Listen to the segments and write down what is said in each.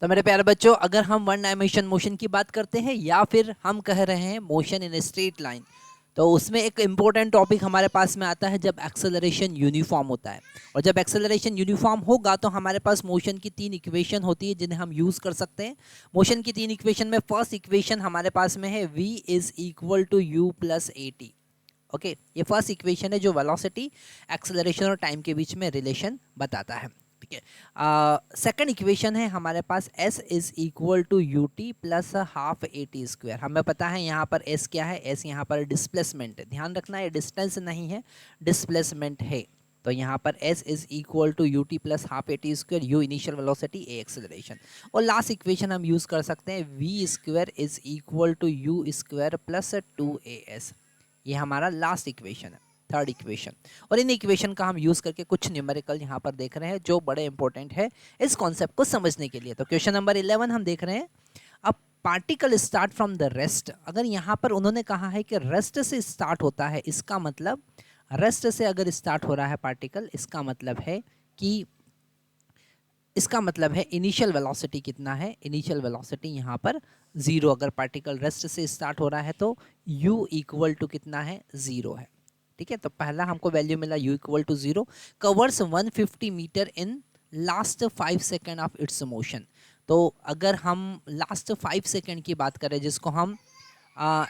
तो मेरे प्यारे बच्चों, अगर हम वन डायमेंशन मोशन की बात करते हैं या फिर हम कह रहे हैं मोशन इन स्ट्रेट लाइन, तो उसमें एक इम्पोर्टेंट टॉपिक हमारे पास में आता है जब एक्सेलरेशन यूनिफॉर्म होता है। और जब एक्सेलरेशन यूनिफॉर्म होगा तो हमारे पास मोशन की तीन इक्वेशन होती है जिन्हें हम यूज़ कर सकते हैं। मोशन की तीन इक्वेशन में फर्स्ट इक्वेशन हमारे पास में है v is equal to u plus a t. Okay, ये फर्स्ट इक्वेशन है जो वेलोसिटी, एक्सेलरेशन और टाइम के बीच में रिलेशन बताता है। ठीक है, सेकंड इक्वेशन है हमारे पास s is equal to u t plus half a t square. हमें पता है यहाँ पर s क्या है, s यहाँ पर डिस्प्लेसमेंट है। ध्यान रखना, ये डिस्टेंस नहीं है, डिस्प्लेसमेंट है। तो यहाँ पर s is equal to u t plus half a t square, u initial velocity, a acceleration. और लास्ट इक्वेशन हम यूज़ कर सकते हैं v square is equal to u square plus 2as। ये हमारा लास्ट इक्वेशन है, थर्ड इक्वेशन। और इन इक्वेशन का हम यूज़ करके कुछ न्यूमेरिकल यहाँ पर देख रहे हैं जो बड़े इंपॉर्टेंट है इस कॉन्सेप्ट को समझने के लिए। तो क्वेश्चन नंबर 11 हम देख रहे हैं, अब particle start from the rest. अगर यहाँ पर उन्होंने कहा है कि रेस्ट से स्टार्ट होता है, इसका मतलब रेस्ट से अगर स्टार्ट हो रहा है पार्टिकल, इसका मतलब है इनिशियल वेलोसिटी कितना है। इनिशियल वेलोसिटी यहाँ पर 0। अगर पार्टिकल रेस्ट से स्टार्ट हो रहा है तो u इक्वल टू कितना है, 0 है। ठीक है, तो पहला हमको वैल्यू मिला u equal to 0। Covers 150 metre in last 5 second of its motion. तो अगर हम लास्ट 5 सेकेंड की बात करें, जिसको हम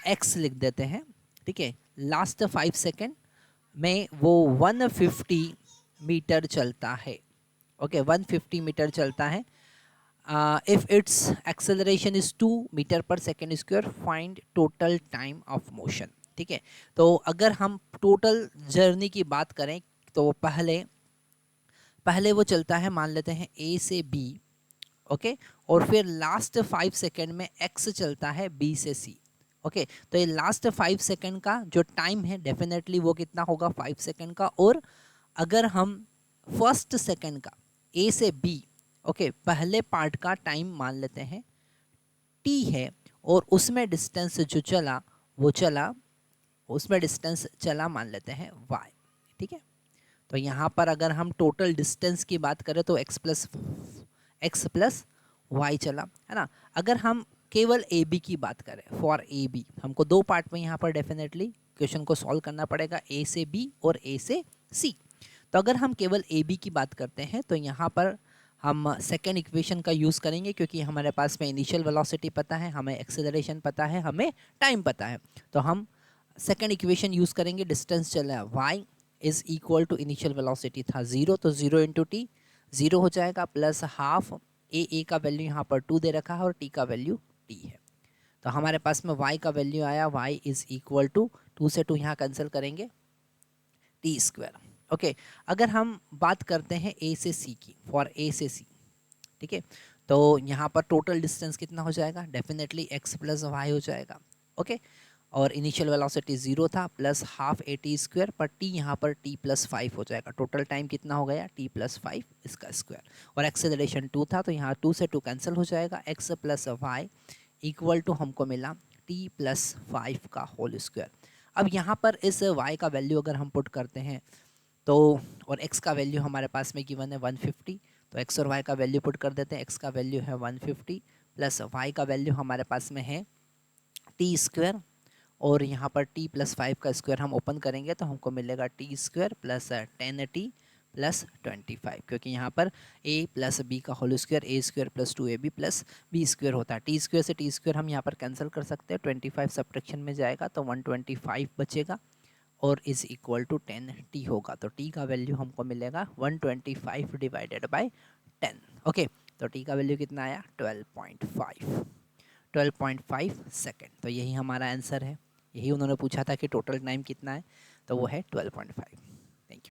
x लिख देते हैं, ठीक है, लास्ट 5 सेकेंड में वो 150 मीटर चलता है। ओके, 150 मीटर चलता है। If its acceleration is 2 metre per second square, find total time of motion. ठीक है, तो अगर हम टोटल जर्नी की बात करें तो पहले वो चलता है, मान लेते हैं A से B। ओके, और फिर लास्ट 5 सेकेंड में x चलता है B से C। ओके, तो ये लास्ट 5 सेकेंड का जो टाइम है डेफिनेटली वो कितना होगा, 5 सेकेंड का। और अगर हम फर्स्ट सेकेंड का A से B, ओके, पहले पार्ट का टाइम मान लेते हैं t है, और उसमें डिस्टेंस जो चला वो चला, उसमें डिस्टेंस चला मान लेते हैं y। ठीक है, तो यहाँ पर अगर हम टोटल डिस्टेंस की बात करें तो x प्लस वाई चला, है ना। अगर हम केवल ए बी की बात करें, फॉर ए बी, हमको दो पार्ट में यहाँ पर डेफिनेटली क्वेश्चन को सॉल्व करना पड़ेगा, ए से बी और ए से सी। तो अगर हम केवल ए बी की बात करते हैं तो यहाँ पर हम सेकेंड इक्वेशन का यूज़ करेंगे, क्योंकि हमारे पास में इनिशियल वेलोसिटी पता है, हमें एक्सेलरेशन पता है, हमें टाइम पता है। तो हम सेकेंड इक्वेशन यूज़ करेंगे, डिस्टेंस चला है y is equal to initial velocity था 0, तो 0 इंटू टी 0 हो जाएगा, प्लस हाफ ए का वैल्यू यहाँ पर 2 दे रखा है और टी का वैल्यू t है। तो हमारे पास में y का वैल्यू आया, y इज़ इक्वल टू 2 से 2 यहाँ कैंसिल करेंगे, टी स्क्वायर। ओके, अगर हम बात करते हैं a से c की, फॉर a से c, ठीक है, तो यहाँ पर टोटल डिस्टेंस कितना हो जाएगा, डेफिनेटली x प्लस वाई हो जाएगा। ओके, और इनिशियल वेलोसिटी 0 था, plus half a t square पर t यहाँ पर t प्लस 5 हो जाएगा। टोटल टाइम कितना हो गया, t प्लस 5 इसका स्क्वायर। और एक्सेलरेशन 2 था, तो यहाँ 2 से 2 कैंसिल हो जाएगा, x plus y equal to हमको मिला t प्लस 5 का होल स्क्वायर। अब यहाँ पर इस y का वैल्यू अगर हम पुट करते हैं तो, और x का वैल्यू हमारे पास में गिवन है 150, तो x और y का वैल्यू पुट कर देते हैं। x का वैल्यू है 150 प्लस y का वैल्यू हमारे पास में है टी स्क्वायर, और यहाँ पर t प्लस 5 का स्क्वायर हम ओपन करेंगे तो हमको मिलेगा T square plus 10t plus 25, क्योंकि यहाँ पर a प्लस b का whole square a square plus 2ab plus b square होता है। टी स्क्वायर से टी स्क्वायर हम यहाँ पर कैंसिल कर सकते हैं, 25 सब्ट्रैक्शन में जाएगा तो 125 बचेगा, और इज़ इक्वल टू 10t होगा। तो t का वैल्यू हमको मिलेगा 125 डिवाइडेड बाय 10। ओके, तो t का वैल्यू कितना आया, 12.5 सेकेंड। तो यही हमारा आंसर है, यही उन्होंने पूछा था कि टोटल टाइम कितना है, तो वो है 12.5।